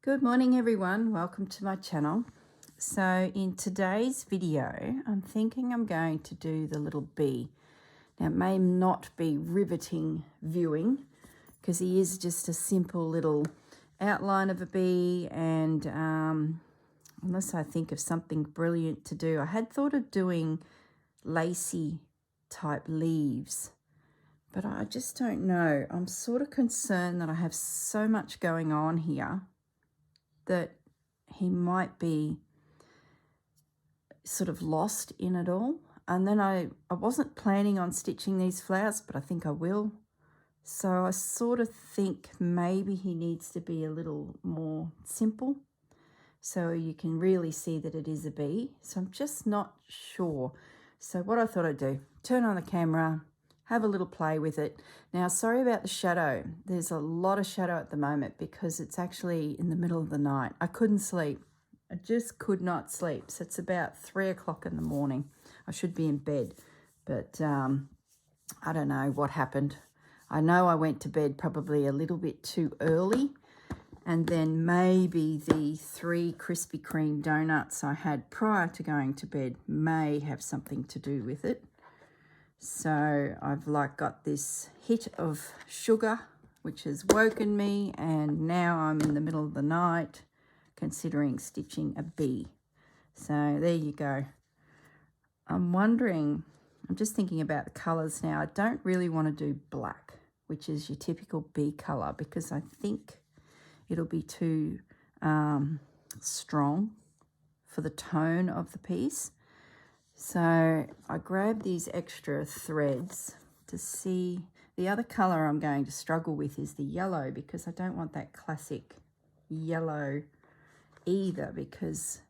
Good morning everyone, welcome to my channel. So in today's video I'm thinking I'm going to do the little bee. Now it may not be riveting viewing because he is just a simple little outline of a bee, and unless I think of something brilliant to do, I had thought of doing lacy type leaves, but I just don't know. I'm sort of concerned that I have so much going on here that he might be sort of lost in it all. And then I wasn't planning on stitching these flowers, but I think I will. So I sort of think maybe he needs to be a little more simple so you can really see that it is a bee. So I'm just not sure. So what I thought I'd do, turn on the camera, have a little play with it. Now, sorry about the shadow. There's a lot of shadow at the moment because it's actually in the middle of the night. I couldn't sleep. I just could not sleep. So it's about 3 o'clock in the morning. I should be in bed, but I don't know what happened. I know I went to bed probably a little bit too early, and then maybe the 3 Krispy Kreme donuts I had prior to going to bed may have something to do with it. So I've got this hit of sugar, which has woken me, and now I'm in the middle of the night considering stitching a bee. So there you go. I'm wondering, I'm just thinking about the colours now. I don't really want to do black, which is your typical bee colour, because I think it'll be too strong for the tone of the piece. So I grabbed these extra threads to see. The other colour I'm going to struggle with is the yellow, because I don't want that classic yellow either, because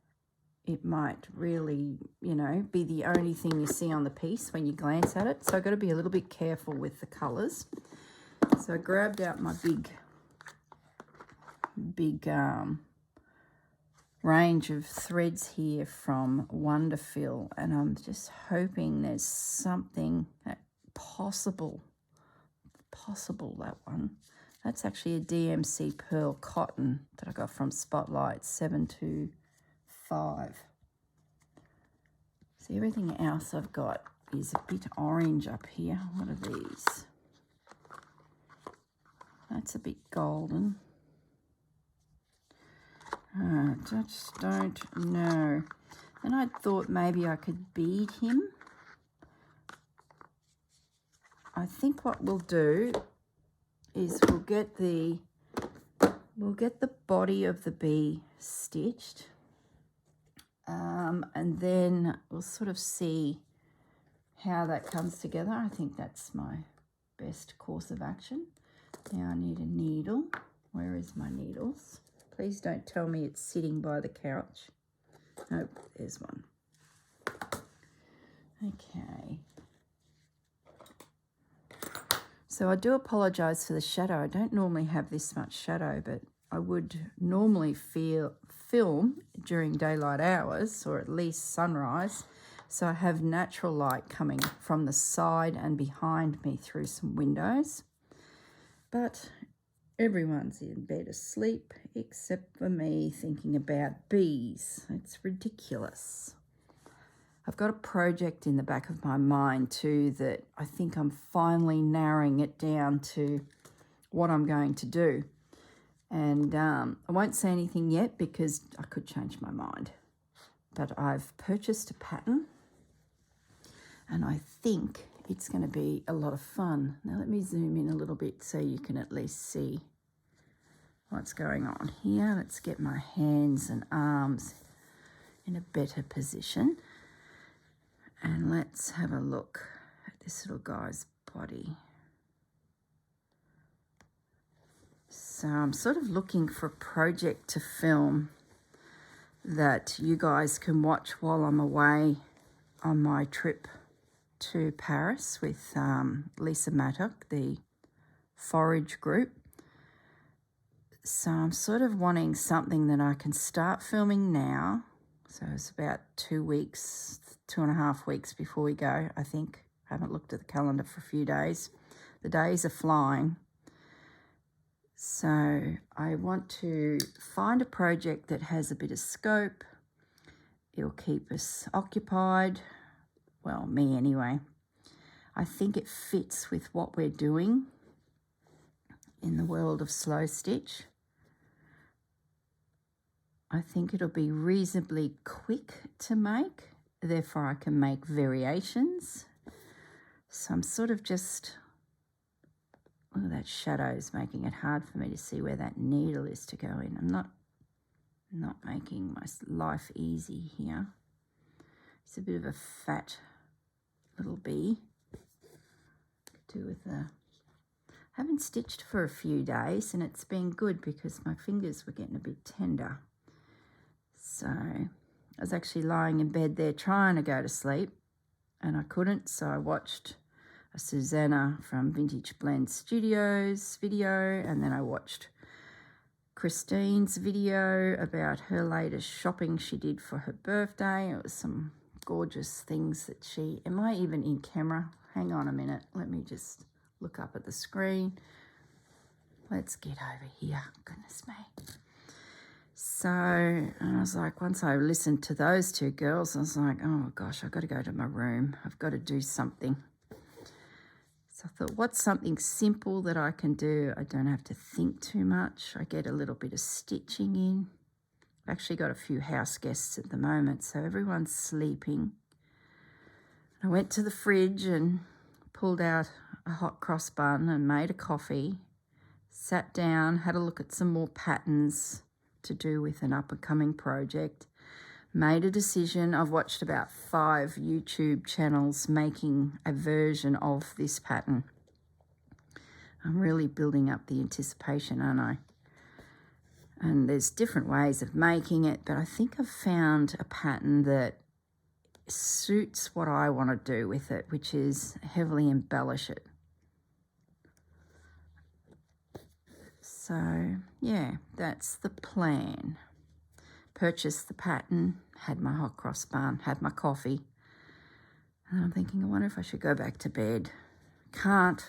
it might really, you know, be the only thing you see on the piece when you glance at it. So I've got to be a little bit careful with the colours. So I grabbed out my big range of threads here from Wonderful, and I'm just hoping there's something that possible, that one. That's actually a DMC Pearl Cotton that I got from Spotlight 725. See, everything else I've got is a bit orange up here. What are these? That's a bit golden. I just don't know. And I thought maybe I could bead him. I think what we'll do is we'll get the body of the bee stitched, and then we'll sort of see how that comes together. I think that's my best course of action. Now I need a needle. Where is my needles? Please don't tell me it's sitting by the couch. Nope, there's one. Okay. So I do apologise for the shadow. I don't normally have this much shadow, but I would normally film during daylight hours, or at least sunrise. So I have natural light coming from the side and behind me through some windows. But everyone's in bed asleep except for me thinking about bees. It's ridiculous. I've got a project in the back of my mind too that I think I'm finally narrowing it down to what I'm going to do. And I won't say anything yet because I could change my mind. But I've purchased a pattern and I think it's going to be a lot of fun. Now let me zoom in a little bit so you can at least see what's going on here. Let's get my hands and arms in a better position. And let's have a look at this little guy's body. So I'm sort of looking for a project to film that you guys can watch while I'm away on my trip to Paris with Lisa Mattock, the forage group. So I'm sort of wanting something that I can start filming now. So it's about 2 weeks, 2.5 weeks before we go, I think. I haven't looked at the calendar for a few days. The days are flying. So I want to find a project that has a bit of scope. It'll keep us occupied. Well, me anyway. I think it fits with what we're doing in the world of slow stitch. I think it'll be reasonably quick to make, therefore I can make variations. So I'm sort of just, look at that shadows making it hard for me to see where that needle is to go in. I'm not making my life easy here. It's a bit of a fat little bee. Do with the, haven't stitched for a few days and it's been good because my fingers were getting a bit tender. So I was actually lying in bed there trying to go to sleep and I couldn't, so I watched a Susanna from Vintage Blend Studios video, and then I watched Christine's video about her latest shopping she did for her birthday. It was some gorgeous things that she, am I even in camera? Hang on a minute, let me just look up at the screen. Let's get over here, goodness me. So, and I was like, once I listened to those two girls, I was like, oh gosh, I've got to go to my room. I've got to do something. So I thought, what's something simple that I can do? I don't have to think too much. I get a little bit of stitching in. I've actually got a few house guests at the moment, so everyone's sleeping. I went to the fridge and pulled out a hot cross bun and made a coffee, sat down, had a look at some more patterns to do with an up-and-coming project, made a decision. I've watched about 5 YouTube channels making a version of this pattern. I'm really building up the anticipation, aren't I? And there's different ways of making it, but I think I've found a pattern that suits what I want to do with it, which is heavily embellish it. So yeah, that's the plan. Purchased the pattern, had my hot cross bun, had my coffee, and I'm thinking, I wonder if I should go back to bed. Can't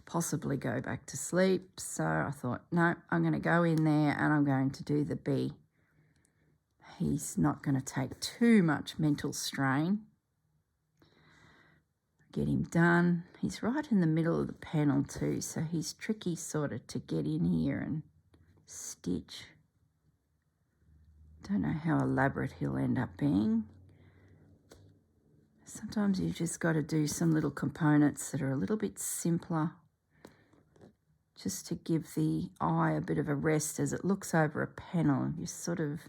possibly go back to sleep, so I thought, no, I'm going to go in there and I'm going to do the bee. He's not going to take too much mental strain. Get him done. He's right in the middle of the panel too, so he's tricky sort of to get in here and stitch. Don't know how elaborate he'll end up being. Sometimes you've just got to do some little components that are a little bit simpler, just to give the eye a bit of a rest as it looks over a panel. You sort of,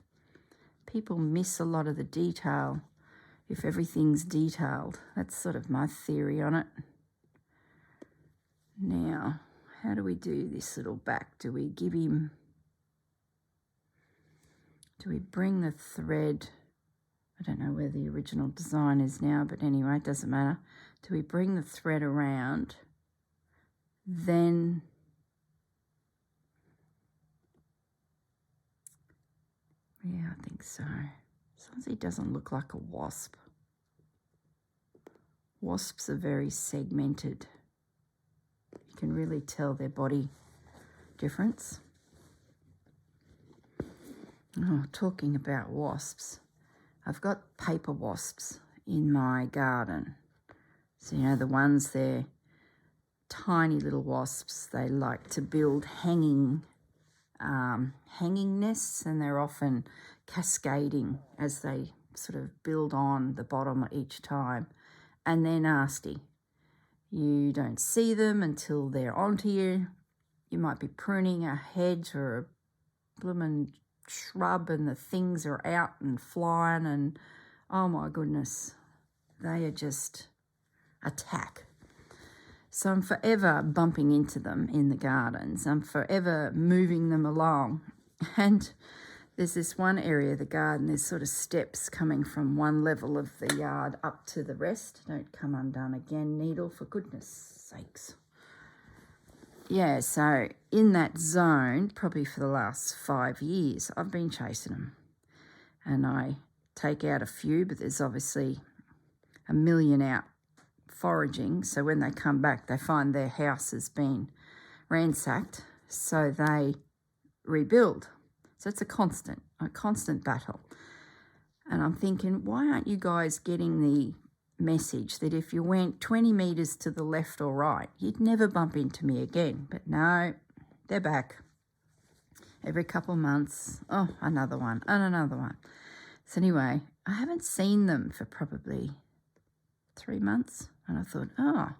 people miss a lot of the detail if everything's detailed. That's sort of my theory on it. Now, how do we do this little back? Do we give him, do we bring the thread, I don't know where the original design is now, but anyway, it doesn't matter. Do we bring the thread around, then yeah, I think so. As long as he doesn't look like a wasp. Wasps are very segmented. You can really tell their body difference. Oh, talking about wasps, I've got paper wasps in my garden. So, you know, the ones, they're tiny little wasps. They like to build hanging nests, and they're often cascading as they sort of build on the bottom each time, and they're nasty. You don't see them until they're onto you. You might be pruning a hedge or a bloomin' shrub and the things are out and flying, and oh my goodness, they are just attack. So I'm forever bumping into them in the gardens. I'm forever moving them along. And there's this one area of the garden, there's sort of steps coming from one level of the yard up to the rest. Don't come undone again, needle, for goodness sakes. Yeah, so in that zone, probably for the last 5 years, I've been chasing them. And I take out a few, but there's obviously a million out foraging, so when they come back they find their house has been ransacked, so they rebuild. So it's a constant battle. And I'm thinking, why aren't you guys getting the message that if you went 20 metres to the left or right, you'd never bump into me again? But no, they're back. Every couple of months, oh, another one and another one. So anyway, I haven't seen them for probably 3 months. And I thought, oh,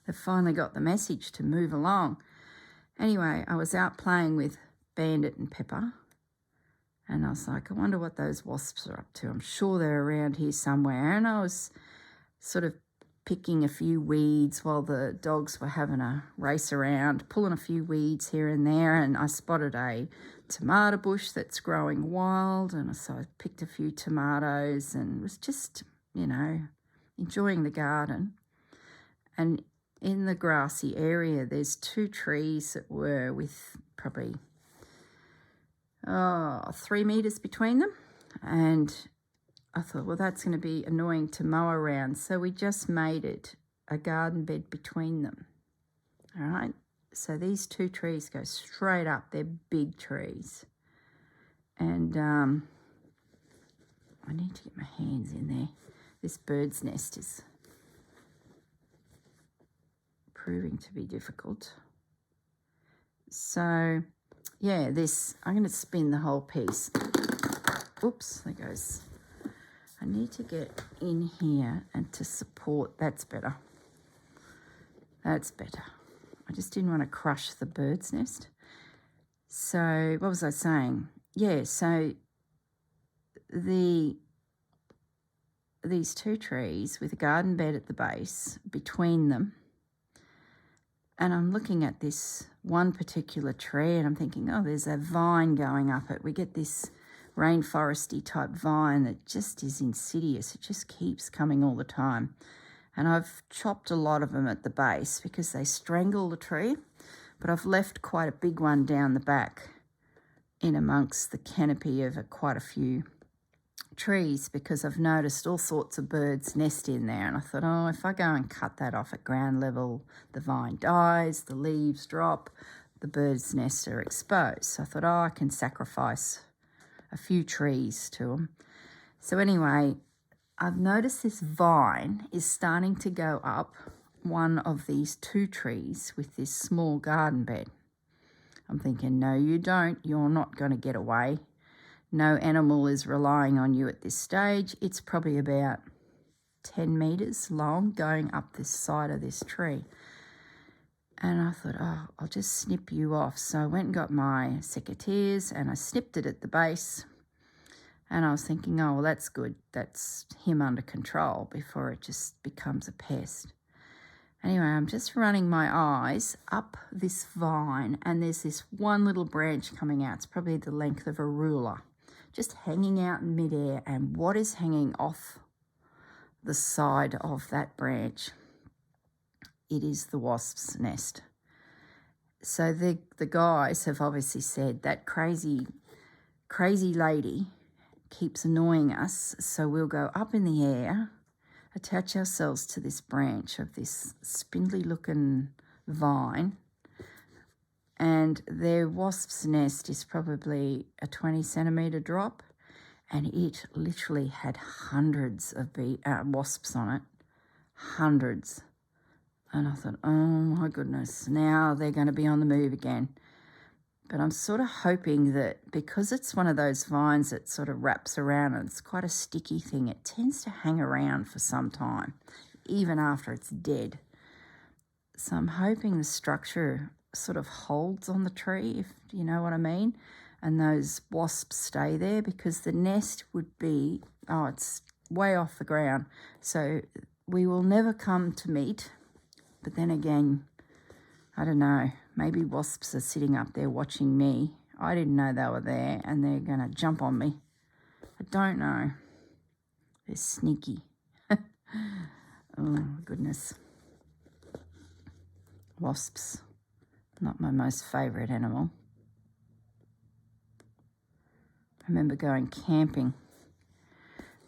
they've finally got the message to move along. Anyway, I was out playing with Bandit and Pepper. And I was like, I wonder what those wasps are up to. I'm sure they're around here somewhere. And I was sort of picking a few weeds while the dogs were having a race around, pulling a few weeds here and there. And I spotted a tomato bush that's growing wild. And so I picked a few tomatoes and was just, you know, enjoying the garden. And in the grassy area, there's 2 trees that were with probably 3 metres between them, and I thought, well, that's going to be annoying to mow around, so we just made it a garden bed between them. All right, so these 2 trees go straight up. They're big trees, and I need to get my hands in there. This bird's nest is proving to be difficult. So yeah, I'm going to spin the whole piece. Oops, there goes. I need to get in here and to support. That's better. That's better. I just didn't want to crush the bird's nest. So what was I saying? Yeah, so these 2 trees with a garden bed at the base between them. And I'm looking at this one particular tree and I'm thinking, oh, there's a vine going up it. We get this rainforesty type vine that just is insidious. It just keeps coming all the time. And I've chopped a lot of them at the base because they strangle the tree. But I've left quite a big one down the back in amongst the canopy of quite a few trees because I've noticed all sorts of birds nest in there, and I thought, oh, if I go and cut that off at ground level, the vine dies, the leaves drop, the birds' nests are exposed. So I thought, oh, I can sacrifice a few trees to them. So anyway, I've noticed this vine is starting to go up one of these 2 trees with this small garden bed. I'm thinking, no, you don't. You're not going to get away. No animal is relying on you at this stage. It's probably about 10 metres long going up this side of this tree. And I thought, oh, I'll just snip you off. So I went and got my secateurs and I snipped it at the base. And I was thinking, oh, well, that's good. That's him under control before it just becomes a pest. Anyway, I'm just running my eyes up this vine and there's this one little branch coming out. It's probably the length of a ruler, just hanging out in midair. And what is hanging off the side of that branch? It is the wasp's nest. So the guys have obviously said that crazy lady keeps annoying us, so we'll go up in the air, attach ourselves to this branch of this spindly looking vine, and their wasp's nest is probably a 20 centimetre drop, and it literally had hundreds of wasps on it, hundreds. And I thought, oh my goodness, now they're going to be on the move again. But I'm sort of hoping that because it's one of those vines that sort of wraps around and it's quite a sticky thing, it tends to hang around for some time, even after it's dead. So I'm hoping the structure sort of holds on the tree, if you know what I mean, and those wasps stay there, because the nest would be, it's way off the ground. So we will never come to meet. But then again, I don't know, maybe wasps are sitting up there watching me. I didn't know they were there and they're going to jump on me. I don't know. They're sneaky. Oh, goodness. Wasps, not my most favourite animal. I remember going camping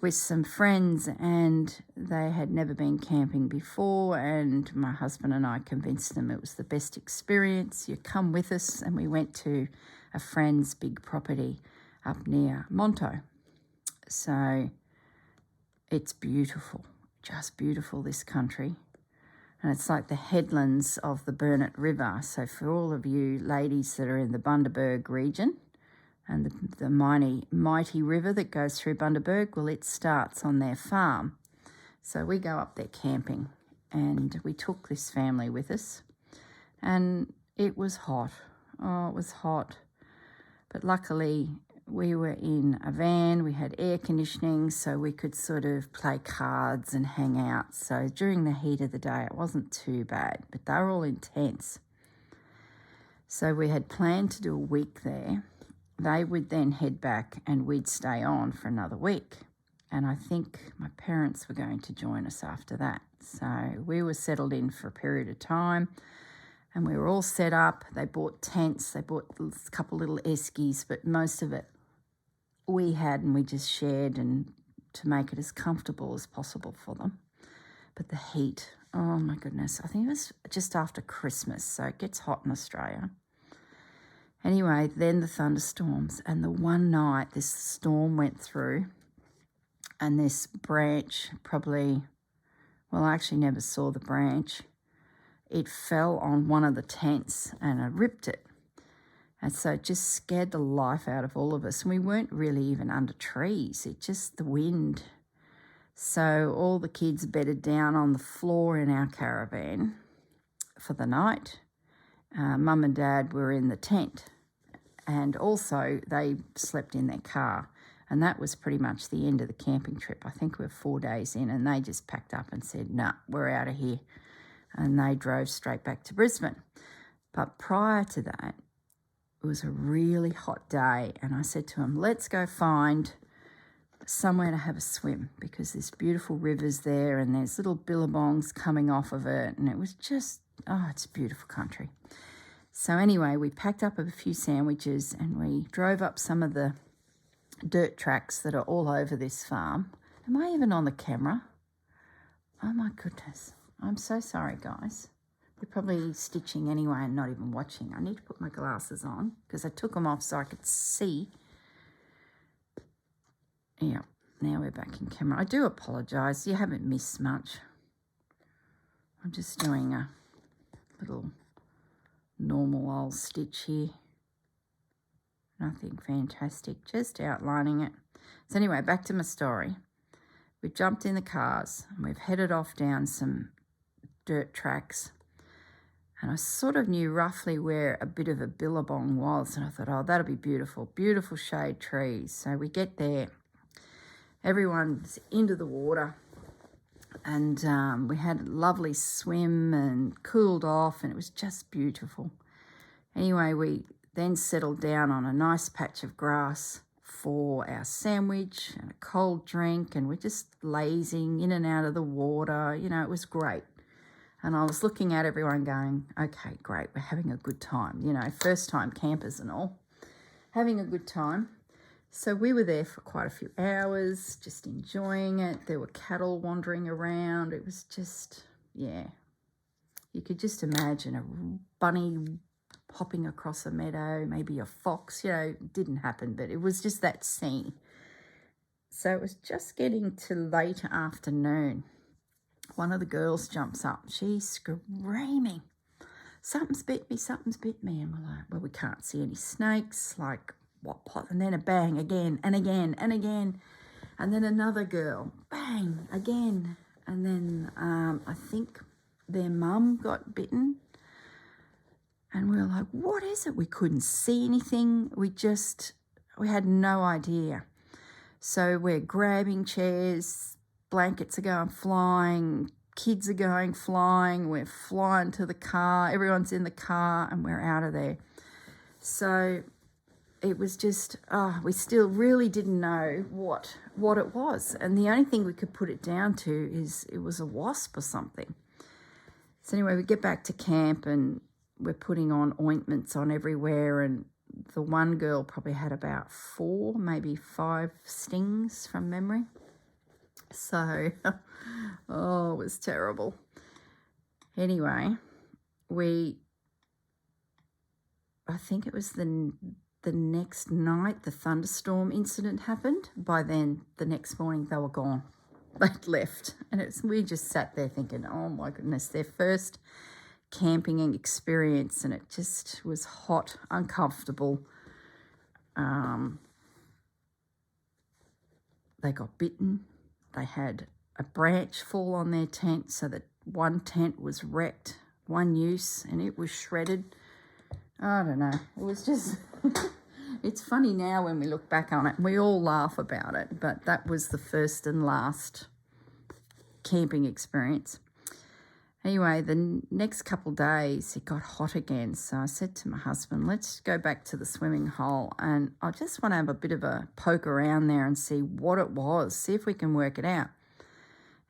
with some friends, and they had never been camping before, and my husband and I convinced them it was the best experience. You come with us, and we went to a friend's big property up near Monto. So it's beautiful, just beautiful, this country. And it's like the headlands of the Burnett River. So for all of you ladies that are in the Bundaberg region, and the mighty river that goes through Bundaberg, well, it starts on their farm. So we go up there camping, and we took this family with us, and it was hot. Oh, it was hot. But luckily we were in a van, we had air conditioning, so we could sort of play cards and hang out. So during the heat of the day, it wasn't too bad, but they were all intense. So we had planned to do a week there. They would then head back and we'd stay on for another week. And I think my parents were going to join us after that. So we were settled in for a period of time, and we were all set up. They bought tents, they bought a couple little eskies, but most of it we had, and we just shared, and to make it as comfortable as possible for them. But the heat, oh my goodness, I think it was just after Christmas, so it gets hot in Australia. Anyway, then the thunderstorms, and the one night this storm went through, and this branch probably, well, I actually never saw the branch. It fell on one of the tents and it ripped it. And so it just scared the life out of all of us. And we weren't really even under trees. It just, the wind. So all the kids bedded down on the floor in our caravan for the night. Mum and Dad were in the tent, and also they slept in their car. And that was pretty much the end of the camping trip. I think we were 4 days in, and they just packed up and said, "Nah, we're out of here." And they drove straight back to Brisbane. But prior to that, it was a really hot day, and I said to them, let's go find somewhere to have a swim, because there's beautiful rivers there and there's little billabongs coming off of it, and it was just, oh, it's a beautiful country. So anyway, we packed up a few sandwiches and we drove up some of the dirt tracks that are all over this farm. Am I even on the camera? Oh my goodness. I'm so sorry, guys. You're probably stitching anyway and not even watching. I need to put my glasses on because I took them off so I could see. Yeah, now we're back in camera. I do apologise. You haven't missed much. I'm just doing a little normal old stitch here. Nothing fantastic, just outlining it. So anyway, back to my story. We jumped in the cars and we've headed off down some dirt tracks. And I sort of knew roughly where a bit of a billabong was. And I thought, oh, that'll be beautiful. Beautiful shade trees. So we get there. Everyone's into the water. And we had a lovely swim and cooled off. And it was just beautiful. Anyway, we then settled down on a nice patch of grass for our sandwich and a cold drink. And we're just lazing in and out of the water. You know, it was great. And I was looking at everyone going, okay, great, we're having a good time. You know, first time campers and all, having a good time. So we were there for quite a few hours, just enjoying it. There were cattle wandering around. It was just, yeah. You could just imagine a bunny hopping across a meadow, maybe a fox. You know, it didn't happen, but it was just that scene. So it was just getting to late afternoon. One of the girls jumps up. She's screaming, something's bit me, something's bit me. And we're like, well, we can't see any snakes. Like, what pot? And then a bang again and again and again. And then another girl, bang, again. And then I think their mum got bitten. And we were like, what is it? We couldn't see anything. We had no idea. So we're grabbing chairs, blankets are going flying, kids are going flying, we're flying to the car, everyone's in the car and we're out of there. So it was just, we still really didn't know what it was. And the only thing we could put it down to is it was a wasp or something. So anyway, we get back to camp and we're putting on ointments on everywhere, and the one girl probably had about 4, maybe 5 stings from memory. So, oh, it was terrible. Anyway, I think it was the next night the thunderstorm incident happened. By then, the next morning, they were gone. They'd left. And we just sat there thinking, oh my goodness, their first camping experience, and it just was hot, uncomfortable. They got bitten. They had a branch fall on their tent, so that one tent was wrecked, one use, and it was shredded. I don't know. It was just, it's funny now when we look back on it. We all laugh about it, but that was the first and last camping experience. Anyway, the next couple of days, it got hot again. So I said to my husband, let's go back to the swimming hole, and I just want to have a bit of a poke around there and see what it was, see if we can work it out.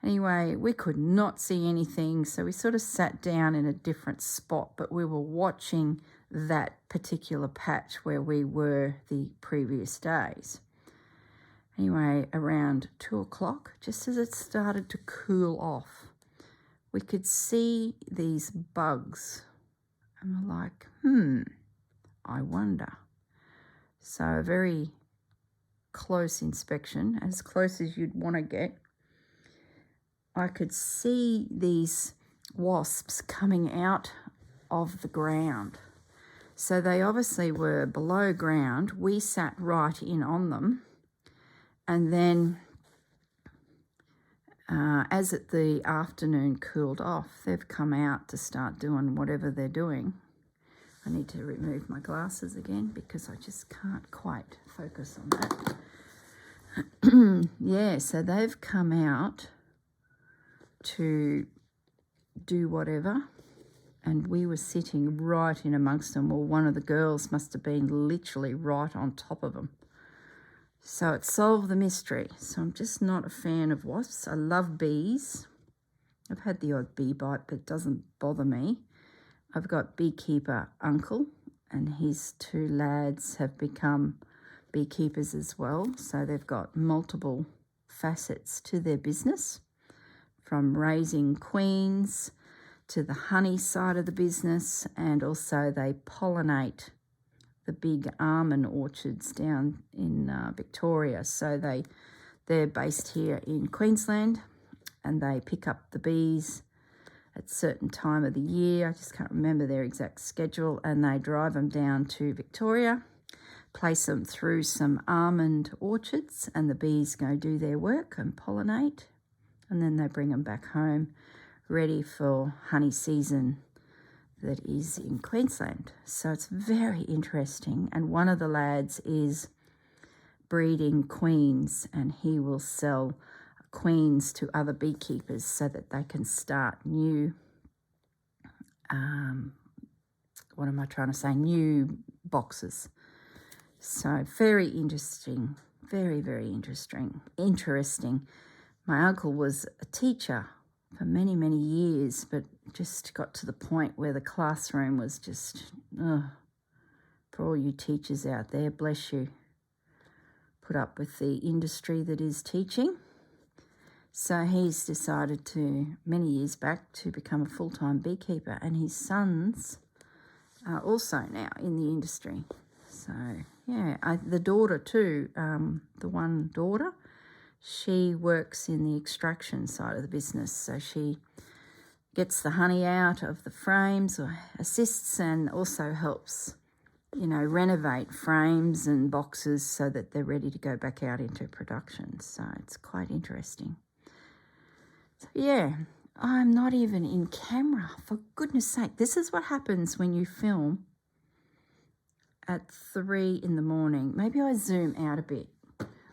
Anyway, we could not see anything, so we sort of sat down in a different spot, but we were watching that particular patch where we were the previous days. Anyway, around 2 o'clock, just as it started to cool off, we could see these bugs. And we're like, I wonder. So a very close inspection, as close as you'd want to get. I could see these wasps coming out of the ground. So they obviously were below ground. We sat right in on them. And then as the afternoon cooled off, they've come out to start doing whatever they're doing. I need to remove my glasses again because I just can't quite focus on that. Yeah, so they've come out to do whatever, and we were sitting right in amongst them. Well, one of the girls must have been literally right on top of them. So it solved the mystery. So I'm just not a fan of wasps. I love bees. I've had the odd bee bite, but it doesn't bother me. I've got beekeeper uncle, and his 2 lads have become beekeepers as well. So they've got multiple facets to their business, from raising queens to the honey side of the business, and also they pollinate the big almond orchards down in Victoria. So they're based here in Queensland, and they pick up the bees at a certain time of the year. I just can't remember their exact schedule, and they drive them down to Victoria, place them through some almond orchards, and the bees go do their work and pollinate, and then they bring them back home ready for honey season that is in Queensland. So it's very interesting. And one of the lads is breeding queens, and he will sell queens to other beekeepers so that they can start new, new boxes. So very interesting, very, very interesting. My uncle was a teacher for many, many years, but just got to the point where the classroom was just, for all you teachers out there, bless you, put up with the industry that is teaching. So he's decided to, many years back, to become a full-time beekeeper, and his sons are also now in the industry. So, yeah, the daughter too, the one daughter, she works in the extraction side of the business. So she gets the honey out of the frames, or assists, and also helps, renovate frames and boxes so that they're ready to go back out into production. So it's quite interesting. So yeah, I'm not even in camera, for goodness sake. This is what happens when you film at 3 in the morning. Maybe I zoom out a bit.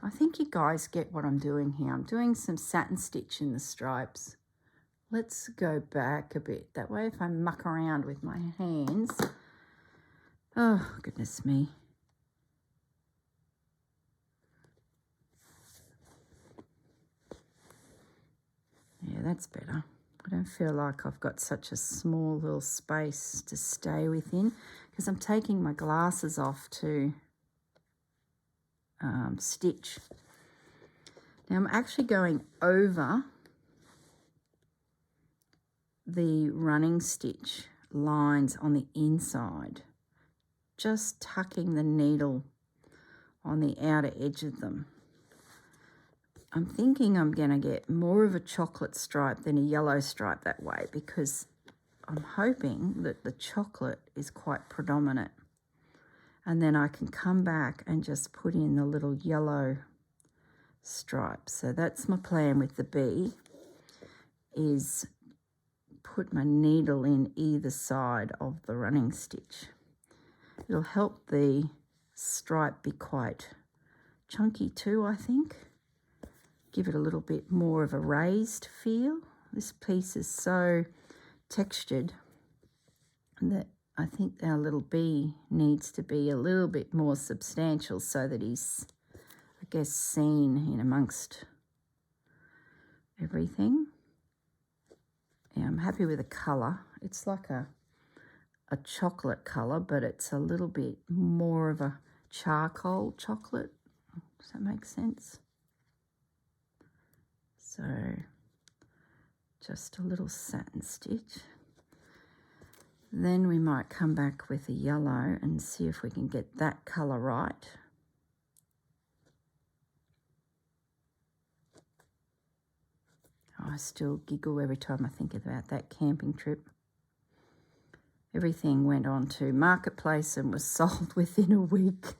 I think you guys get what I'm doing here. I'm doing some satin stitch in the stripes. Let's go back a bit. That way if I muck around with my hands. Oh, goodness me. Yeah, that's better. I don't feel like I've got such a small little space to stay within, because I'm taking my glasses off to stitch. Now I'm actually going over the running stitch lines on the inside, just tucking the needle on the outer edge of them. I'm thinking I'm going to get more of a chocolate stripe than a yellow stripe that way, because I'm hoping that the chocolate is quite predominant. And then I can come back and just put in the little yellow stripe. So that's my plan with the bee, is put my needle in either side of the running stitch. It'll help the stripe be quite chunky too, I think. Give it a little bit more of a raised feel. This piece is so textured that I think our little bee needs to be a little bit more substantial so that he's, I guess, seen in amongst everything. Yeah, I'm happy with the colour. It's like a chocolate colour, but it's a little bit more of a charcoal chocolate. Does that make sense? So just a little satin stitch. Then we might come back with a yellow and see if we can get that colour right. I still giggle every time I think about that camping trip. Everything went on to Marketplace and was sold within a week.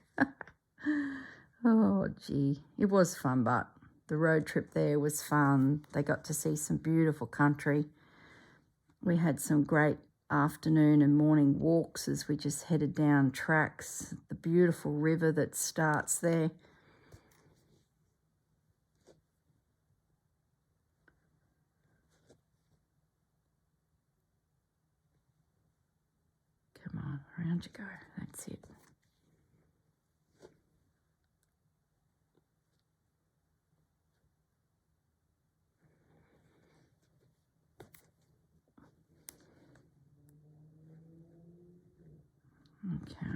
Oh, gee. It was fun, but the road trip there was fun. They got to see some beautiful country. We had some great afternoon and morning walks as we just headed down tracks. The beautiful river that starts there. Come on, around you go. That's it. Okay,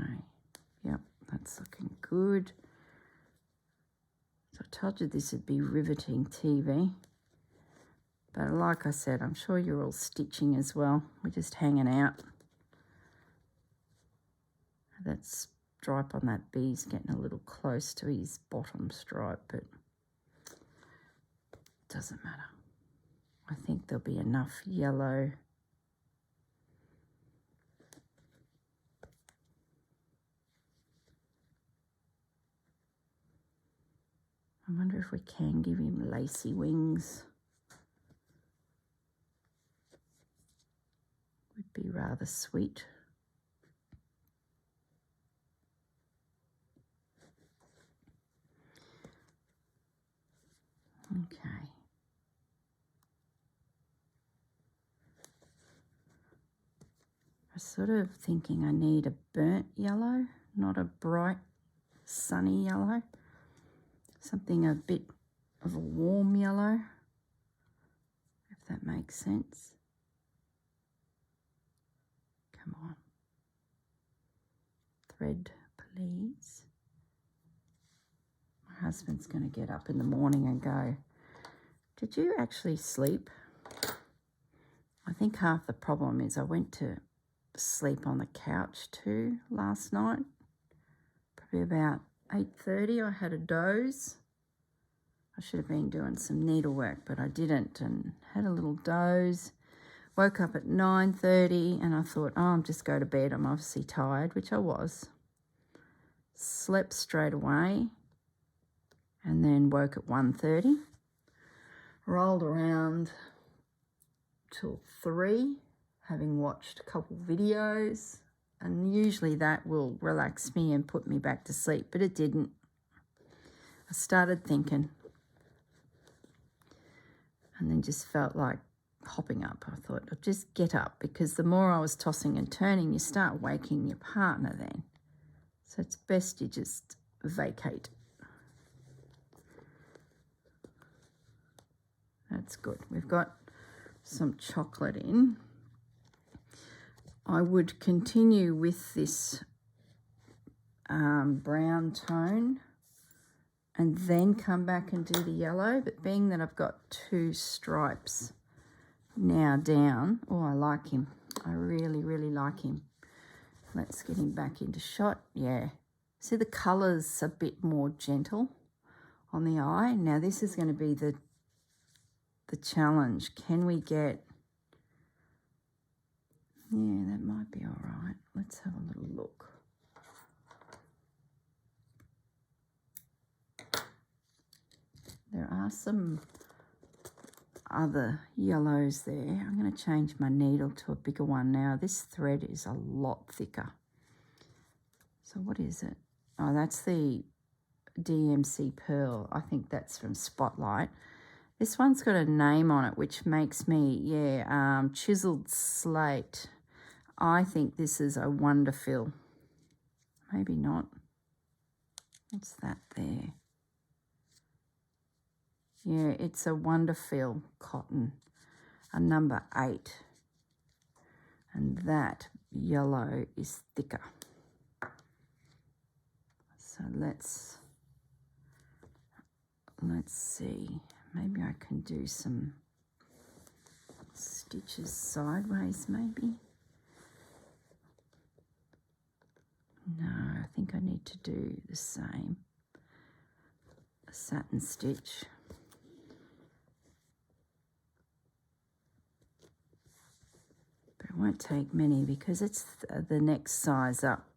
yep, that's looking good. So I told you this would be riveting TV. But like I said, I'm sure you're all stitching as well. We're just hanging out. That stripe on that bee's getting a little close to his bottom stripe, but it doesn't matter. I think there'll be enough yellow. I wonder if we can give him lacy wings. Would be rather sweet. Okay. I'm sort of thinking I need a burnt yellow, not a bright sunny yellow. Something a bit of a warm yellow, if that makes sense. Come on. Thread, please. My husband's going to get up in the morning and go, "Did you actually sleep?" I think half the problem is I went to sleep on the couch too last night. Probably about 8:30 I had a doze. I should have been doing some needlework, but I didn't, and had a little doze. Woke up at 9:30 and I thought, oh, I'll just go to bed. I'm obviously tired, which I was. Slept straight away and then woke at 1:30. Rolled around till 3, having watched a couple videos, and usually that will relax me and put me back to sleep, but it didn't. I started thinking and then just felt like hopping up. I thought, I'll just get up, because the more I was tossing and turning, you start waking your partner then. So it's best you just vacate. That's good. We've got some chocolate in. I would continue with this brown tone and then come back and do the yellow. But being that I've got 2 stripes now down, oh, I like him. I really, really like him. Let's get him back into shot. Yeah. See, the colour's a bit more gentle on the eye. Now, this is going to be the challenge. Can we get... Yeah, that might be all right. Let's have a little look. There are some other yellows there. I'm going to change my needle to a bigger one now. This thread is a lot thicker. So what is it? Oh, that's the DMC Pearl. I think that's from Spotlight. This one's got a name on it, which makes me, yeah, Chiseled Slate. I think this is a Wonder Fill. Maybe not. What's that there? Yeah, it's a Wonder Fill cotton, a number 8. And that yellow is thicker. So let's see. Maybe I can do some stitches sideways, maybe. No, I think I need to do the same. A satin stitch. But it won't take many because it's the next size up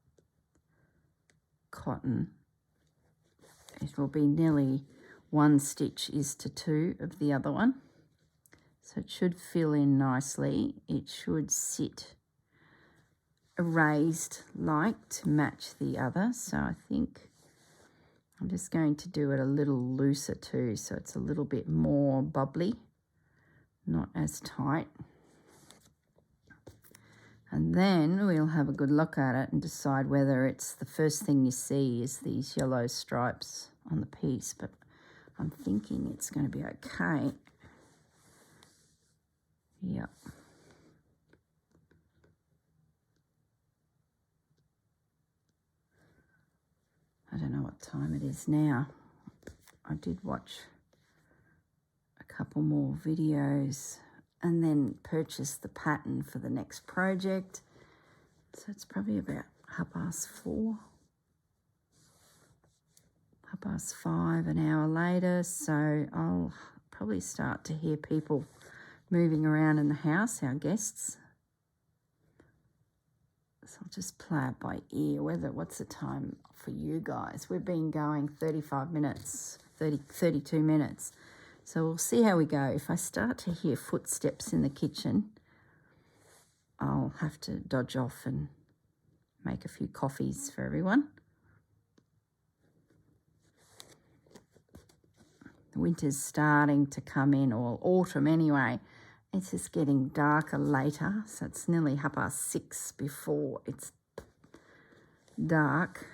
cotton. It will be nearly 1 stitch is to 2 of the other one. So it should fill in nicely. It should sit raised like to match the other. So I think I'm just going to do it a little looser too, so it's a little bit more bubbly, not as tight. And then we'll have a good look at it and decide whether it's the first thing you see is these yellow stripes on the piece, but I'm thinking it's going to be okay. Yep. I don't know what time it is now. I did watch a couple more videos and then purchase the pattern for the next project. So it's probably about 4:30, 5:30, an hour later. So I'll probably start to hear people moving around in the house, our guests. So I'll just play it by ear. What's the time for you guys? We've been going 35 minutes, 32 minutes. So we'll see how we go. If I start to hear footsteps in the kitchen, I'll have to dodge off and make a few coffees for everyone. The winter's starting to come in, or autumn anyway. It's just getting darker later, so it's nearly 6:30 before it's dark.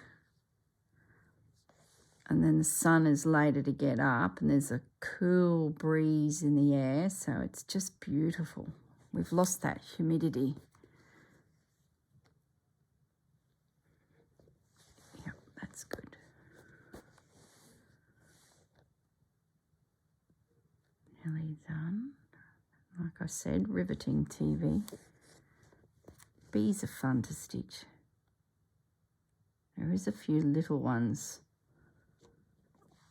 And then the sun is later to get up, and there's a cool breeze in the air, so it's just beautiful. We've lost that humidity. Yep, that's good. Nearly done. Like I said, riveting TV. Bees are fun to stitch. There is a few little ones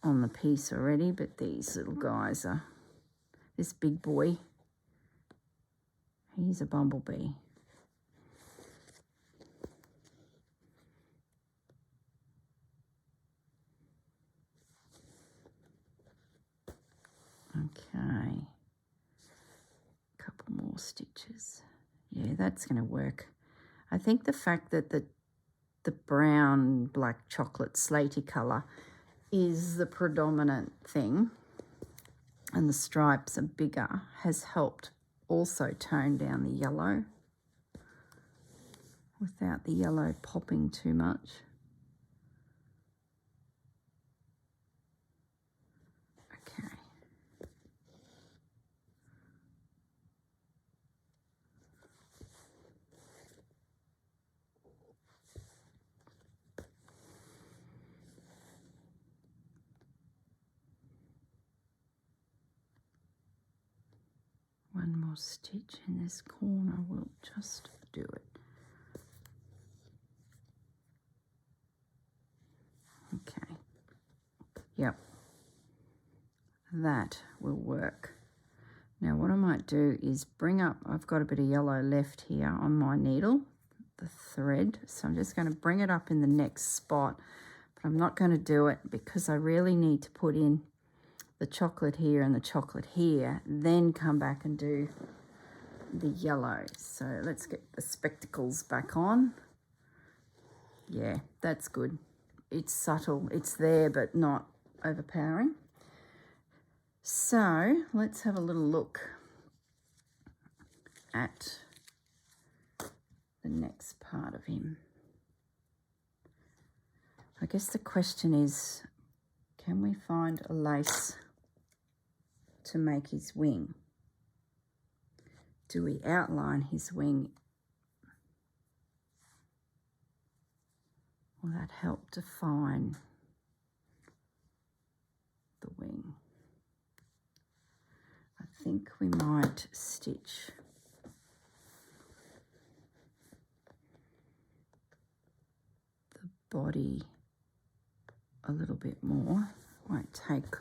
on the piece already, but these little guys are, this big boy, he's a bumblebee. Okay. Couple more stitches. Yeah, that's going to work. I think the fact that the brown, black chocolate slatey colour is the predominant thing and the stripes are bigger has helped also tone down the yellow without the yellow popping too much. Okay. more stitch in this corner. We'll just do it. Okay. Yep. That will work. Now what I might do is bring up, I've got a bit of yellow left here on my needle, the thread, so I'm just going to bring it up in the next spot, but I'm not going to do it because I really need to put in the chocolate here and the chocolate here, then come back and do the yellow. So let's get the spectacles back on. Yeah, that's good. It's subtle, it's there but not overpowering. So let's have a little look at the next part of him. I guess the question is, can we find a lace to make his wing? Do we outline his wing? Will that help define the wing? I think we might stitch the body a little bit more. Won't take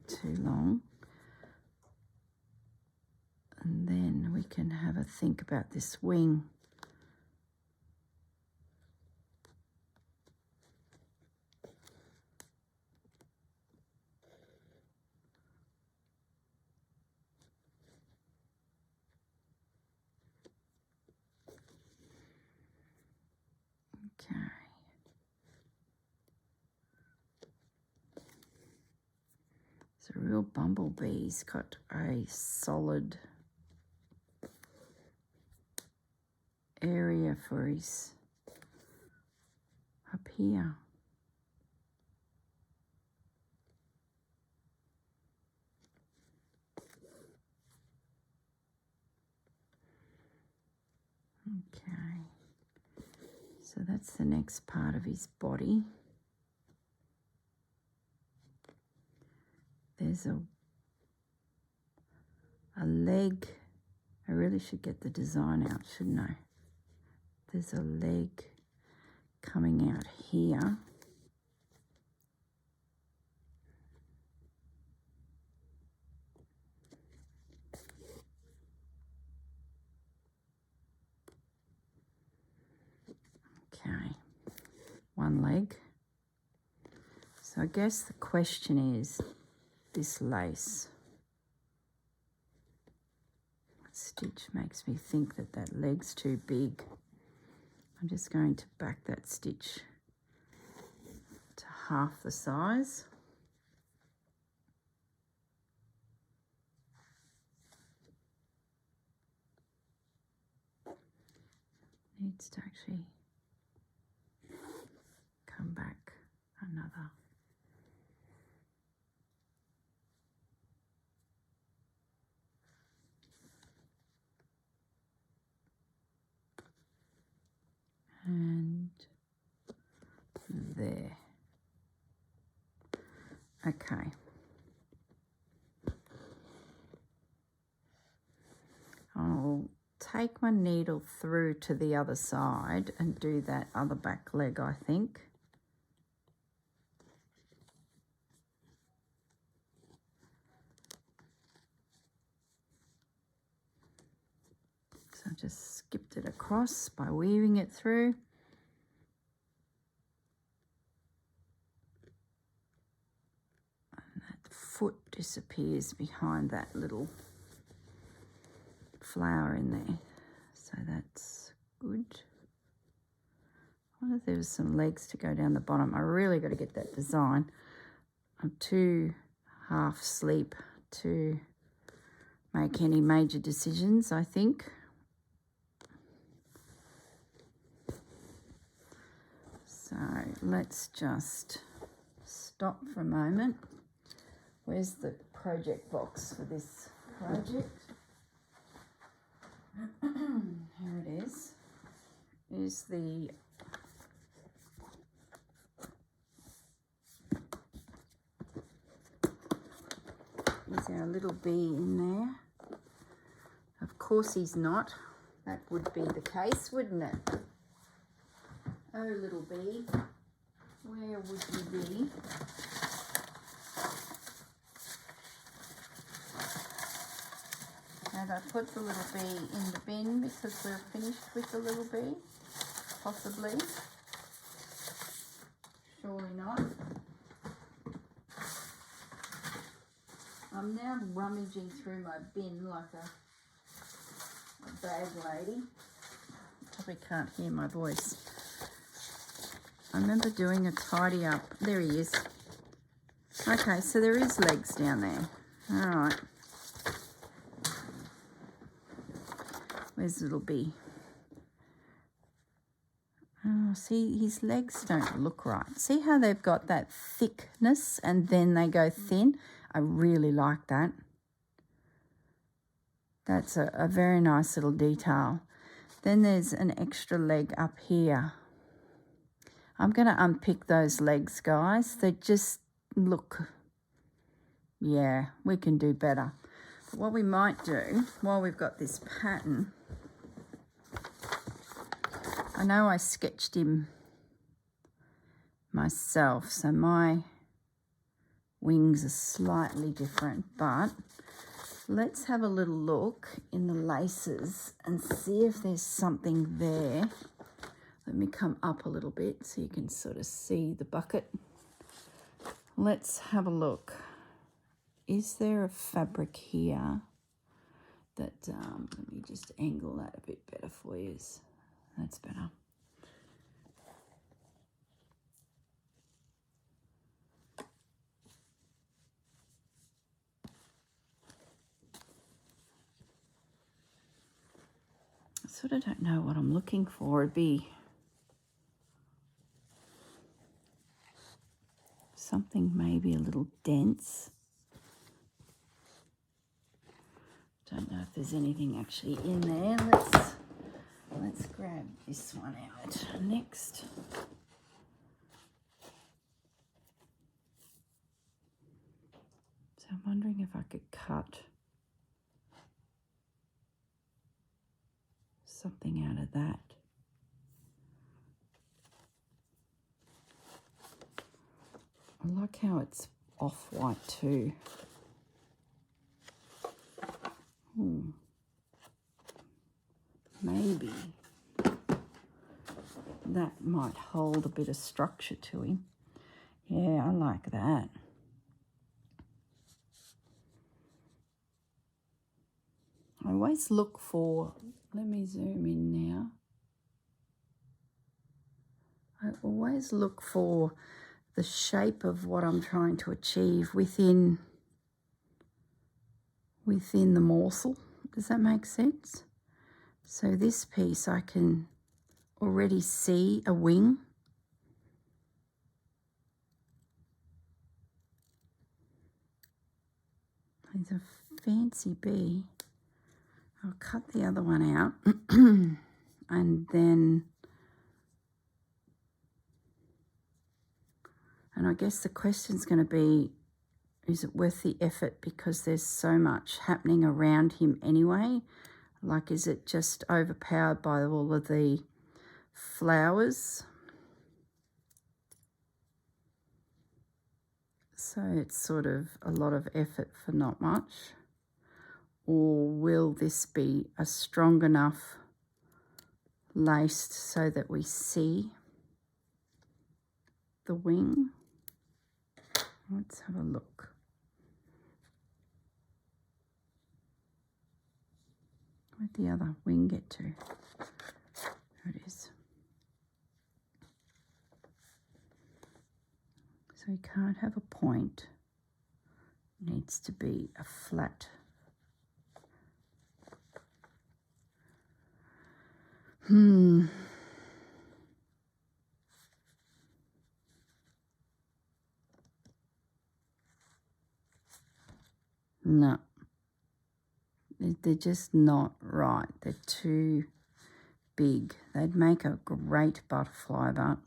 too long. And then we can have a think about this wing. Okay. It's a real bumblebee. He's got a solid area for his up here. Okay. So that's the next part of his body. There's a leg. I really should get the design out, shouldn't I? There's a leg coming out here. Okay, one leg. So I guess the question is this lace. Stitch makes me think that that leg's too big. I'm just going to back that stitch to half the size. Needs to actually come back another. And there. Okay. I'll take my needle through to the other side and do that other back leg, I think. So I just skipped it across by weaving it through. And that foot disappears behind that little flower in there. So that's good. I wonder if there was some legs to go down the bottom. I really got to get that design. I'm too half asleep to make any major decisions, I think. So let's just stop for a moment. Where's the project box for this project? Here it is. Is the Is there a little bee in there? Of course he's not. That would be the case, wouldn't it? Oh, little bee, where would you be? Have I put the little bee in the bin because we're finished with the little bee? Possibly. Surely not. I'm now rummaging through my bin like a bag lady. Probably can't hear my voice. I remember doing a tidy up. There he is. Okay, so there is legs down there. All right. Where's little bee? Oh, see, his legs don't look right. See how they've got that thickness and then they go thin? I really like that. That's a very nice little detail. Then there's an extra leg up here. I'm going to unpick those legs, guys. They just look, yeah, we can do better. But what we might do while we've got this pattern, I know I sketched him myself, so my wings are slightly different, but let's have a little look in the laces and see if there's something there. Let me come up a little bit so you can sort of see the bucket. Let's have a look. Is there a fabric here that, let me just angle that a bit better for you. That's better. I sort of don't know what I'm looking for. It'd be something maybe a little dense. Don't know if there's anything actually in there. Let's grab this one out next. So I'm wondering if I could cut something out of that. I like how it's off-white too. Maybe that might hold a bit of structure to him. Yeah, I like that. I always look for, let me zoom in now. I always look for the shape of what I'm trying to achieve within the morsel. Does that make sense? So this piece I can already see a wing. It's a fancy bee. I'll cut the other one out and then, and I guess the question's going to be, is it worth the effort because there's so much happening around him anyway? Like, is it just overpowered by all of the flowers? So it's sort of a lot of effort for not much. Or will this be a strong enough laced so that we see the wing? Let's have a look. Where'd the other wing get to? There it is. So you can't have a point. It needs to be a flat. No. They're just not right. They're too big. They'd make a great butterfly, but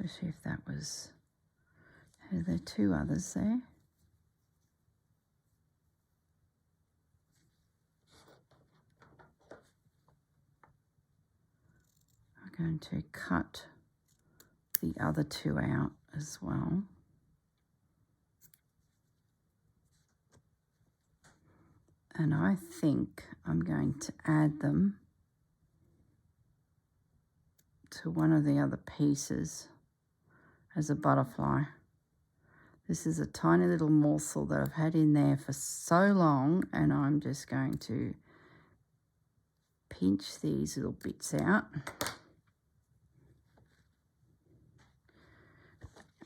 especially if that was, there are two others there. I'm going to cut the other two out as well. And I think I'm going to add them to one of the other pieces as a butterfly. This is a tiny little morsel that I've had in there for so long, and I'm just going to pinch these little bits out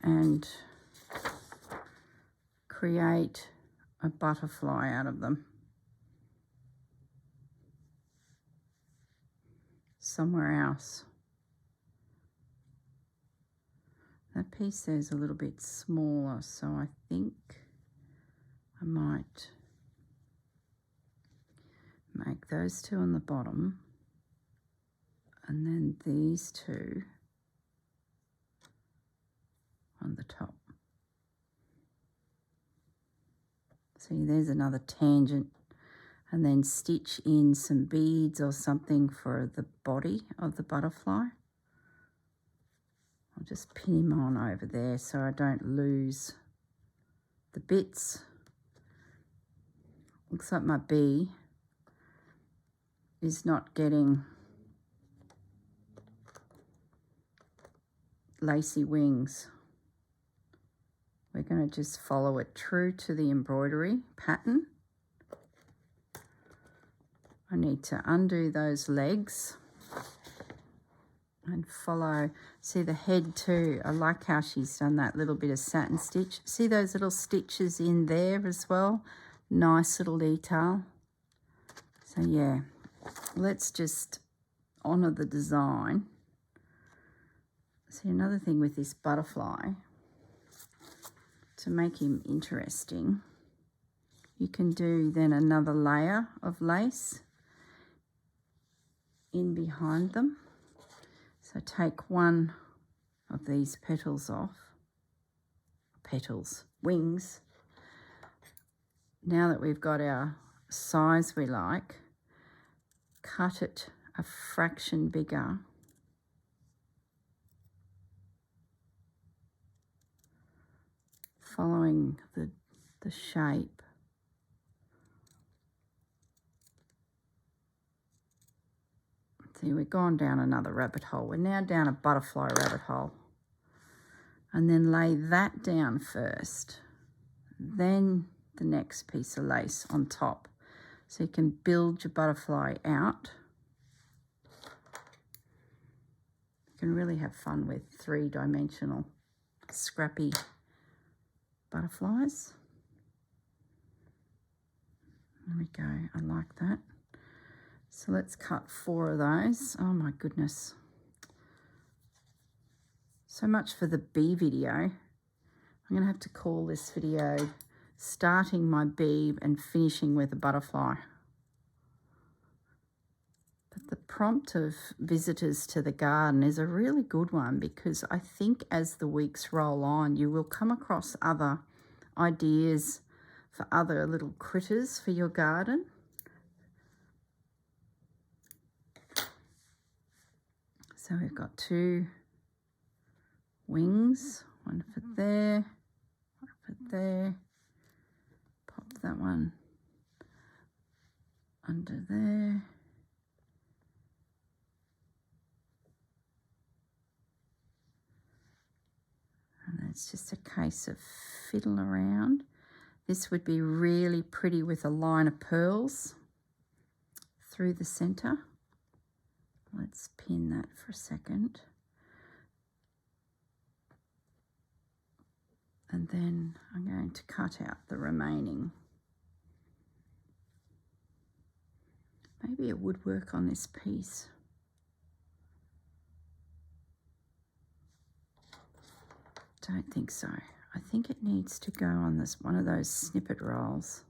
and create a butterfly out of them somewhere else. That piece there is a little bit smaller, so I think I might make those two on the bottom and then these two on the top. See, there's another tangent, and then stitch in some beads or something for the body of the butterfly. I'll just pin him on over there so I don't lose the bits. Looks like my bee is not getting lacy wings. We're going to just follow it true to the embroidery pattern. I need to undo those legs and follow. See the head too. I like how she's done that little bit of satin stitch. See those little stitches in there as well? Nice little detail. So yeah, let's just honour the design. See, another thing with this butterfly, to make him interesting, you can do then another layer of lace in behind them. So take one of these petals off, wings. Now that we've got our size we like, cut it a fraction bigger. Following the shape. See, we've gone down another rabbit hole. We're now down a butterfly rabbit hole. And then lay that down first. Then the next piece of lace on top. So you can build your butterfly out. You can really have fun with three-dimensional scrappy butterflies. There we go. I like that. So let's cut 4 of those. Oh my goodness. So much for the bee video. I'm going to have to call this video starting my bee and finishing with a butterfly. But the prompt of visitors to the garden is a really good one, because I think as the weeks roll on, you will come across other ideas for other little critters for your garden. So we've got 2 wings, one for there, one for there. Pop that one under there. And it's just a case of fiddling around. This would be really pretty with a line of pearls through the centre. Let's pin that for a second. And then I'm going to cut out the remaining. Maybe it would work on this piece. Don't think so. I think it needs to go on this one of those snippet rolls.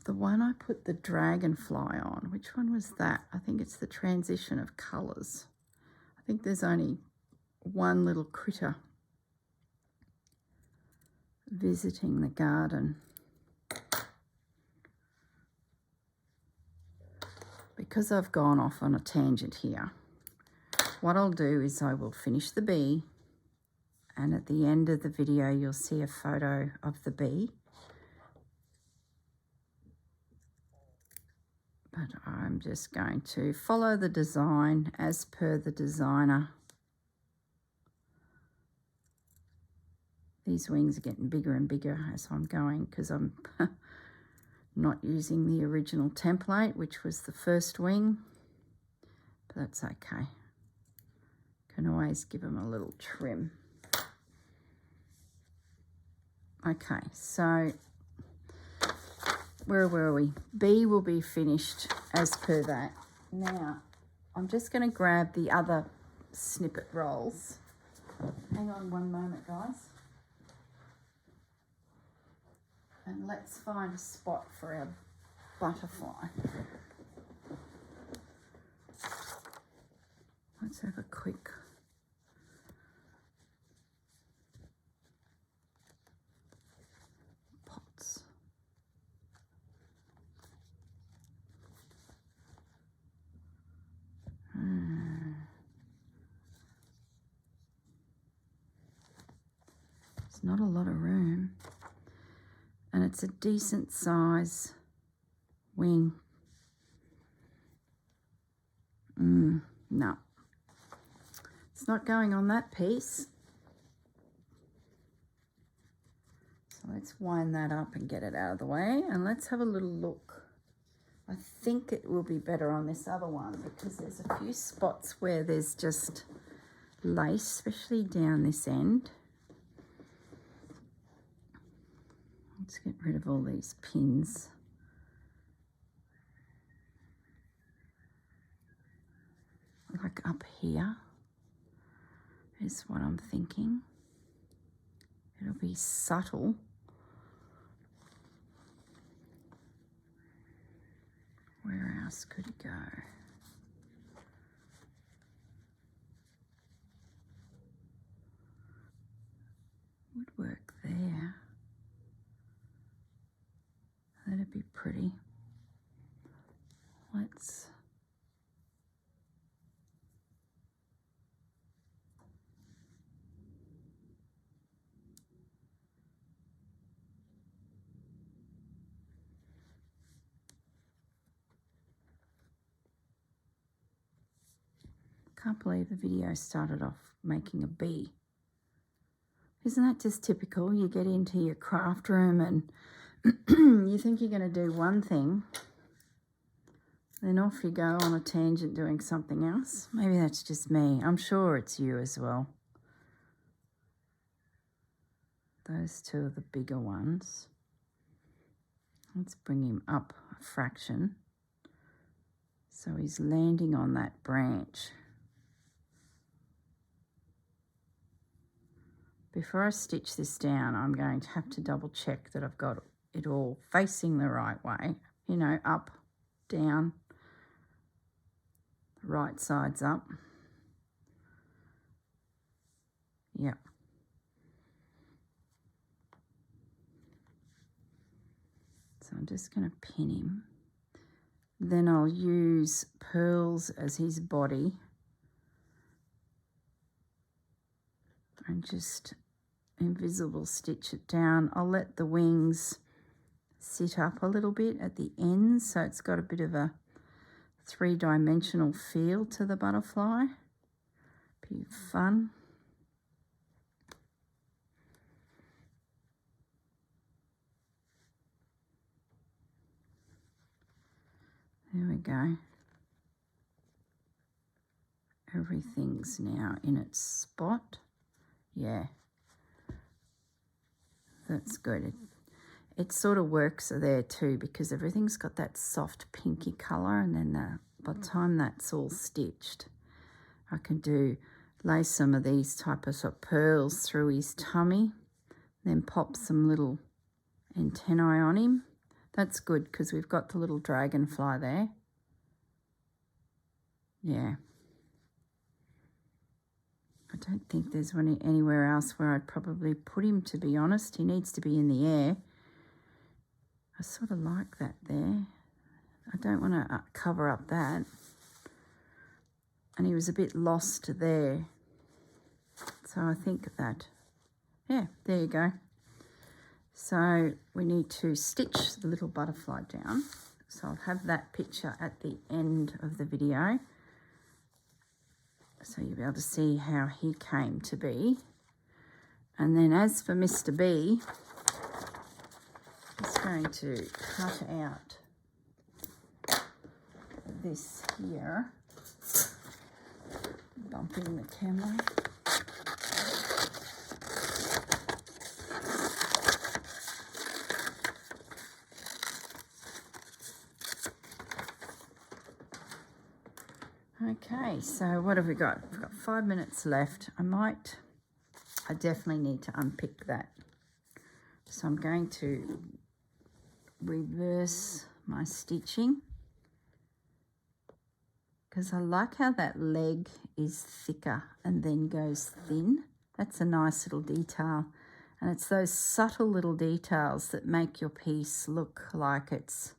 The one I put the dragonfly on, which one was that? I think it's the transition of colours. think there's only one little critter visiting the garden. Because I've gone off on a tangent here, what I'll do is I will finish the bee, and at the end of the video you'll see a photo of the bee. But I'm just going to follow the design as per the designer. These wings are getting bigger and bigger as I'm going because I'm not using the original template, which was the first wing, but that's okay. Can always give them a little trim. Okay, so where were we? B will be finished as per that. Now, I'm just going to grab the other snippet rolls. Hang on one moment, guys. And let's find a spot for our butterfly. Let's have a quick pots. There's not a lot of room. And it's a decent size wing. No. It's not going on that piece. So let's wind that up and get it out of the way. And let's have a little look. I think it will be better on this other one because there's a few spots where there's just lace, especially down this end. Let's get rid of all these pins. Like up here is what I'm thinking. It'll be subtle. Where else could it go? Would work there. That'd be pretty. Let's can't believe the video started off making a bee. Isn't that just typical? You get into your craft room and you think you're going to do one thing, then off you go on a tangent doing something else. Maybe that's just me. I'm sure it's you as well. Those two are the bigger ones. Let's bring him up a fraction. So he's landing on that branch. Before I stitch this down, I'm going to have to double check that I've got it all facing the right way. You know, up, down, right side's up. Yep. So I'm just going to pin him. Then I'll use pearls as his body. And just invisible stitch it down. I'll let the wings sit up a little bit at the ends so it's got a bit of a three-dimensional feel to the butterfly. Be fun. There we go. Everything's now in its spot. Yeah, that's good. It sort of works there too because everything's got that soft pinky colour, and then by the time that's all stitched, I can lay some of these type of pearls through his tummy, then pop some little antennae on him. That's good because we've got the little dragonfly there. Yeah. don't think there's anywhere else where I'd probably put him, to be honest. He needs to be in the air. I sort of like that there. I don't want to cover up that. And he was a bit lost there. So I think that, yeah, there you go. So we need to stitch the little butterfly down. So I'll have that picture at the end of the video. So you'll be able to see how he came to be. And then as for Mr. B, I'm just going to cut out this here. Bumping the camera. Okay, so what have we got? We've got 5 minutes left. I definitely need to unpick that. So I'm going to reverse my stitching because I like how that leg is thicker and then goes thin. That's a nice little detail. And it's those subtle little details that make your piece look like it's,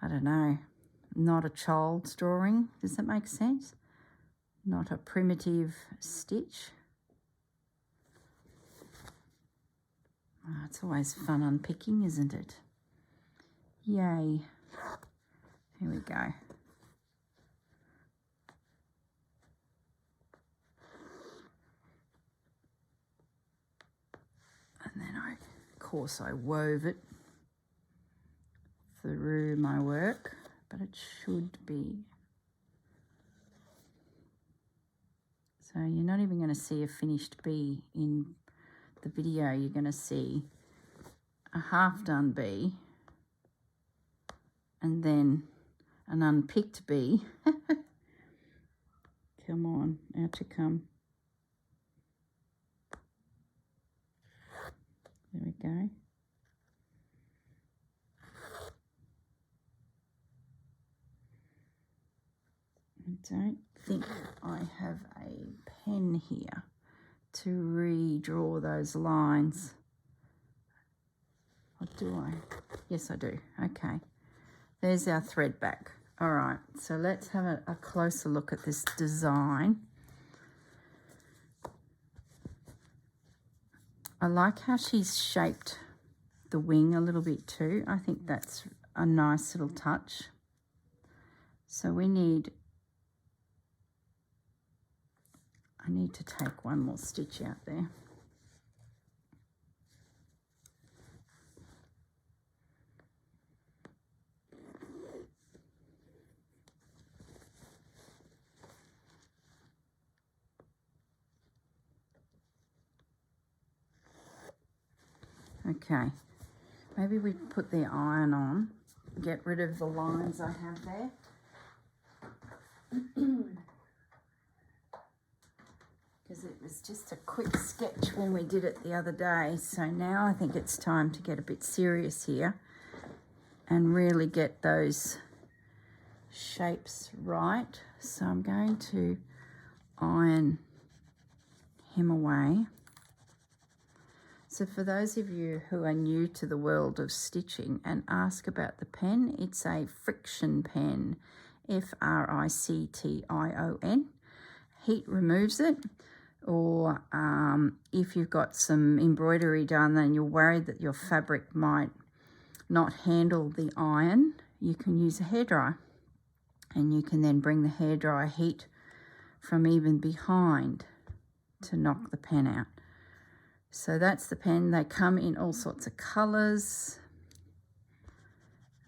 I don't know, not a child's drawing. Does that make sense? Not a primitive stitch. Oh, it's always fun unpicking, isn't it? Yay. Here we go. And then of course I wove it through my work. But it should be. So you're not even going to see a finished bee in the video. You're going to see a half done bee and then an unpicked bee. Come on, out you come. There we go. I don't think I have a pen here to redraw those lines. Or do I? Yes, I do. Okay. There's our thread back. All right, so let's have a closer look at this design. I like how she's shaped the wing a little bit too. I think that's a nice little touch. So I need to take one more stitch out there. Okay, maybe we put the iron on, get rid of the lines I have there. Because it was just a quick sketch when we did it the other day. So now I think it's time to get a bit serious here and really get those shapes right. So I'm going to iron him away. So for those of you who are new to the world of stitching and ask about the pen, it's a friction pen, F-R-I-C-T-I-O-N. Heat removes it. Or if you've got some embroidery done and you're worried that your fabric might not handle the iron, you can use a hairdryer. And you can then bring the hairdryer heat from even behind to knock the pen out. So that's the pen. They come in all sorts of colours.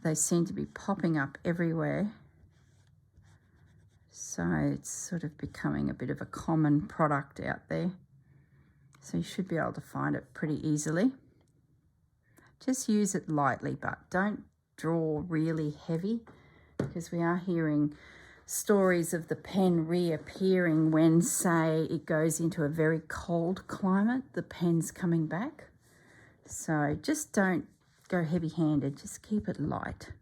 They seem to be popping up everywhere. So it's sort of becoming a bit of a common product out there. So you should be able to find it pretty easily. Just use it lightly, but don't draw really heavy, because we are hearing stories of the pen reappearing when, say, it goes into a very cold climate, the pen's coming back. So just don't go heavy-handed, just keep it light.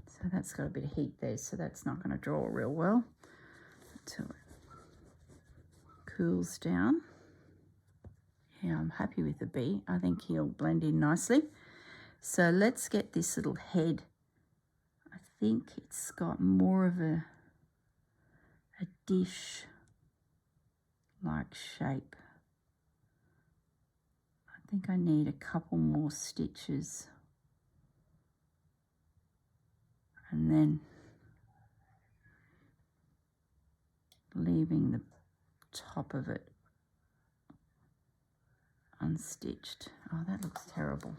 So that's got a bit of heat there, so that's not going to draw real well. cools down. Yeah, I'm happy with the bee. I think he'll blend in nicely. So let's get this little head. I think it's got more of a dish-like shape. I think I need a couple more stitches. And then leaving the top of it unstitched. Oh, that looks terrible.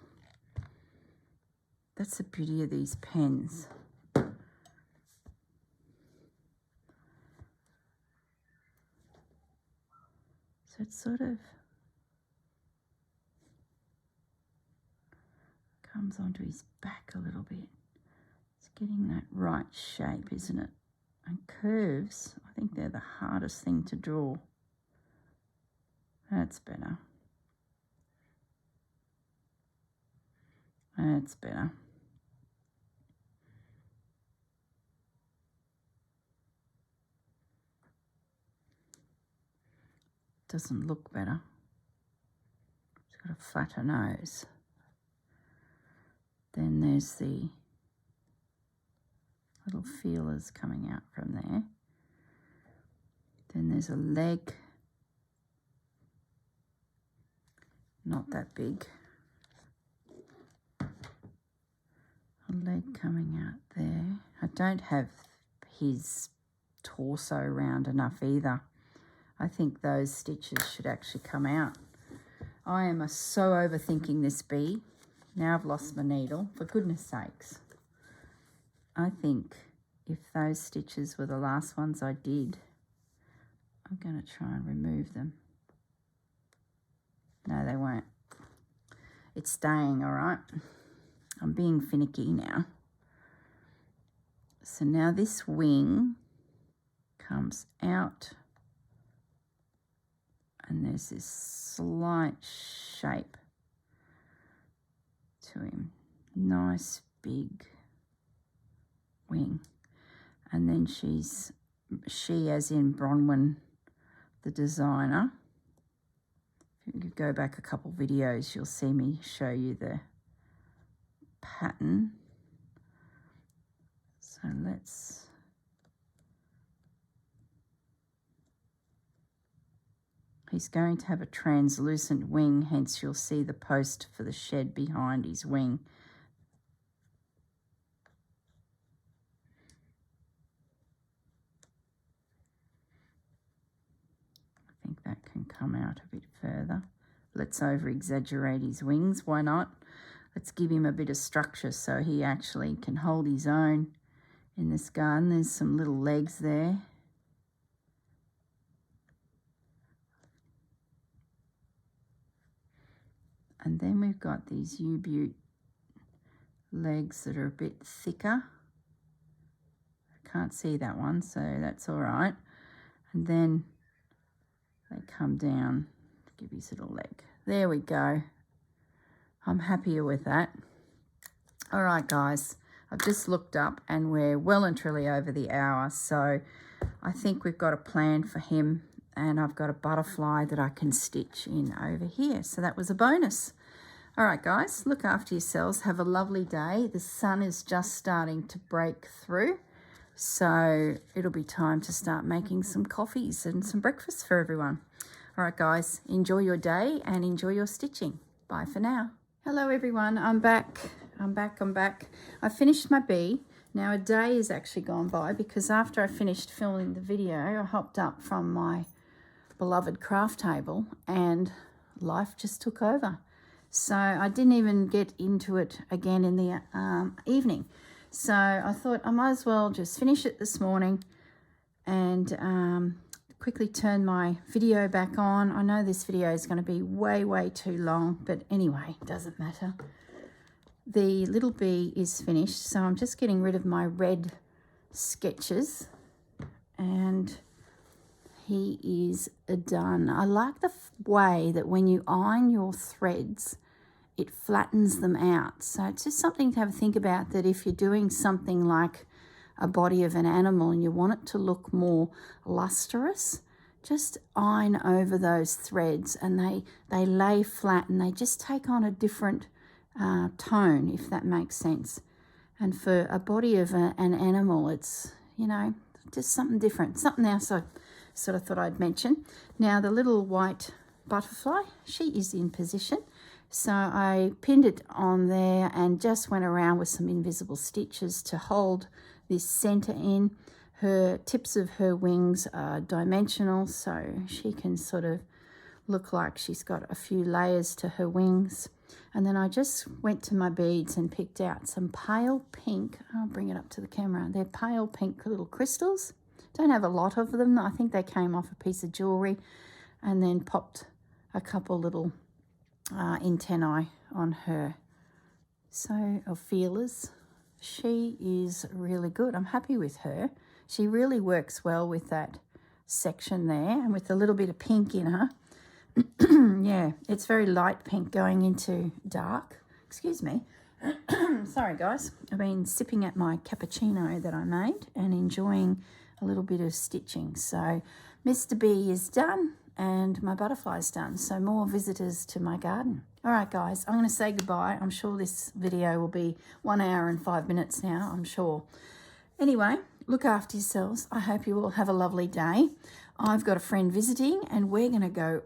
That's the beauty of these pens. So it sort of comes onto his back a little bit. It's getting that right shape, isn't it? And curves, I think they're the hardest thing to draw. That's better. That's better. Doesn't look better. It's got a flatter nose. Then there's the little feelers coming out from there. Then there's a leg. Not that big. A leg coming out there. I don't have his torso round enough either. I think those stitches should actually come out. I am so overthinking this bee. Now I've lost my needle, for goodness sakes. I think if those stitches were the last ones I did, I'm going to try and remove them. No, they won't. It's staying, all right? I'm being finicky now. So now this wing comes out and there's this slight shape to him. Nice big wing. And then she as in Bronwyn, the designer. If you go back a couple videos, you'll see me show you the pattern. So let's he's going to have a translucent wing, hence you'll see the post for the shed behind his wing. I think that can come out a bit further. Let's over-exaggerate his wings, why not? Let's give him a bit of structure so he actually can hold his own in this garden. There's some little legs there. And then we've got these U-butte legs that are a bit thicker. I can't see that one, so that's all right. And then they come down to give his little leg. There we go. I'm happier with that. All right, guys. I've just looked up and we're well and truly over the hour. So I think we've got a plan for him. And I've got a butterfly that I can stitch in over here. So that was a bonus. All right, guys, look after yourselves. Have a lovely day. The sun is just starting to break through. So it'll be time to start making some coffees and some breakfast for everyone. All right, guys, enjoy your day and enjoy your stitching. Bye for now. Hello, everyone. I'm back. I'm back. I finished my bee. Now a day is actually gone by because after I finished filming the video, I hopped up from my beloved craft table and life just took over. So I didn't even get into it again in the evening. So I thought I might as well just finish it this morning and quickly turn my video back on. I know this video is going to be way too long, but anyway, it doesn't matter. The little bee is finished, so I'm just getting rid of my red sketches and he is done. I like the way that when you iron your threads, it flattens them out. So it's just something to have a think about, that if you're doing something like a body of an animal and you want it to look more lustrous, just iron over those threads, and they lay flat and they just take on a different tone, if that makes sense. And for a body of an animal, it's, you know, just something different, something else I sort of thought I'd mention. Now the little white butterfly, she is in position. So I pinned it on there and just went around with some invisible stitches to hold this center in. Her tips of her wings are dimensional, so she can sort of look like she's got a few layers to her wings. And then I just went to my beads and picked out some pale pink. I'll bring it up to the camera. They're pale pink little crystals. Don't have a lot of them. I think they came off a piece of jewelry, and then popped a couple little antennae on her. So, or feelers. She is really good. I'm happy with her. She really works well with that section there, and with a little bit of pink in her. Yeah, it's very light pink going into dark. Excuse me. Sorry guys, I've been sipping at my cappuccino that I made and enjoying a little bit of stitching. So Mr. Bee is done and my butterfly's done, so more visitors to my garden. All right guys, I'm going to say goodbye. I'm sure this video will be 1 hour and 5 minutes now, I'm sure. Anyway, look after yourselves. I hope you all have a lovely day. I've got a friend visiting and we're going to go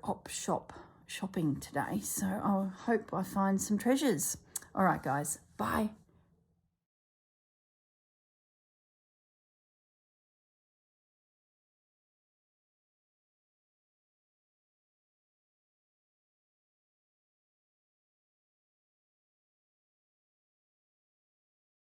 shopping today, so I hope I find some treasures. All right guys, bye.